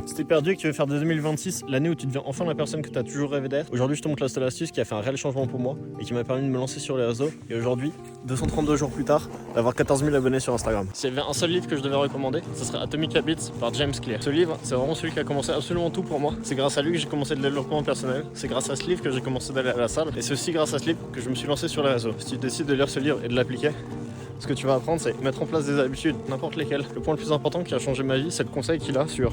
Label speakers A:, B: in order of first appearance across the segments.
A: Si t'es perdu et que tu veux faire de 2026 l'année où tu deviens enfin la personne que tu as toujours rêvé d'être, aujourd'hui je te montre la seule astuce qui a fait un réel changement pour moi et qui m'a permis de me lancer sur les réseaux. Et aujourd'hui, 232 jours plus tard, d'avoir 14 000 abonnés sur Instagram. S'il y avait un seul livre que je devais recommander, ce serait Atomic Habits par James Clear. Ce livre, c'est vraiment celui qui a commencé absolument tout pour moi. C'est grâce à lui que j'ai commencé le développement personnel. C'est grâce à ce livre que j'ai commencé d'aller à la salle. Et c'est aussi grâce à ce livre que je me suis lancé sur les réseaux. Si tu décides de lire ce livre et de l'appliquer, ce que tu vas apprendre, c'est mettre en place des habitudes, n'importe lesquelles. Le point le plus important qui a changé ma vie, c'est le conseil qu'il a sur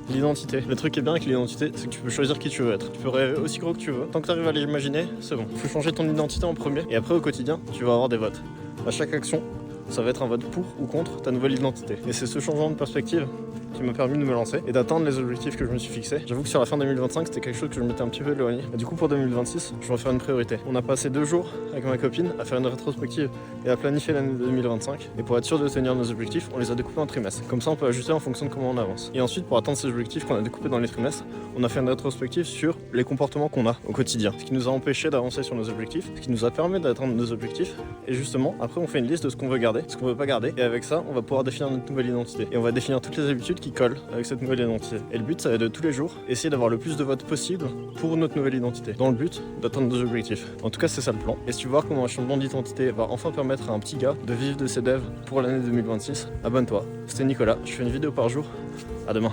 A: l'identité. Le truc qui est bien avec l'identité, c'est que tu peux choisir qui tu veux être. Tu peux rêver aussi gros que tu veux. Tant que tu arrives à l'imaginer, c'est bon. Il faut changer ton identité en premier et après au quotidien, tu vas avoir des votes. À chaque action, ça va être un vote pour ou contre ta nouvelle identité. Et c'est ce changement de perspective qui m'a permis de me lancer et d'atteindre les objectifs que je me suis fixés. J'avoue que sur la fin 2025, c'était quelque chose que je m'étais un petit peu éloigné. Et du coup, pour 2026, je vais en faire une priorité. On a passé 2 jours avec ma copine à faire une rétrospective et à planifier l'année 2025. Et pour être sûr de tenir nos objectifs, on les a découpés en trimestres. Comme ça, on peut ajuster en fonction de comment on avance. Et ensuite, pour atteindre ces objectifs qu'on a découpés dans les trimestres, on a fait une rétrospective sur les comportements qu'on a au quotidien. Ce qui nous a empêché d'avancer sur nos objectifs, ce qui nous a permis d'atteindre nos objectifs. Et justement, après, on fait une liste de ce qu'on veut garder, ce qu'on veut pas garder. Et avec ça, on va pouvoir définir notre nouvelle identité. Et on va définir toutes les habitudes qui collent avec cette nouvelle identité. Et le but, ça va être de tous les jours essayer d'avoir le plus de votes possible pour notre nouvelle identité, dans le but d'atteindre nos objectifs. En tout cas, c'est ça le plan. Et si tu veux voir comment un changement d'identité va enfin permettre à un petit gars de vivre de ses rêves pour l'année 2026, abonne-toi. C'était Nicolas, je fais une vidéo par jour. À demain.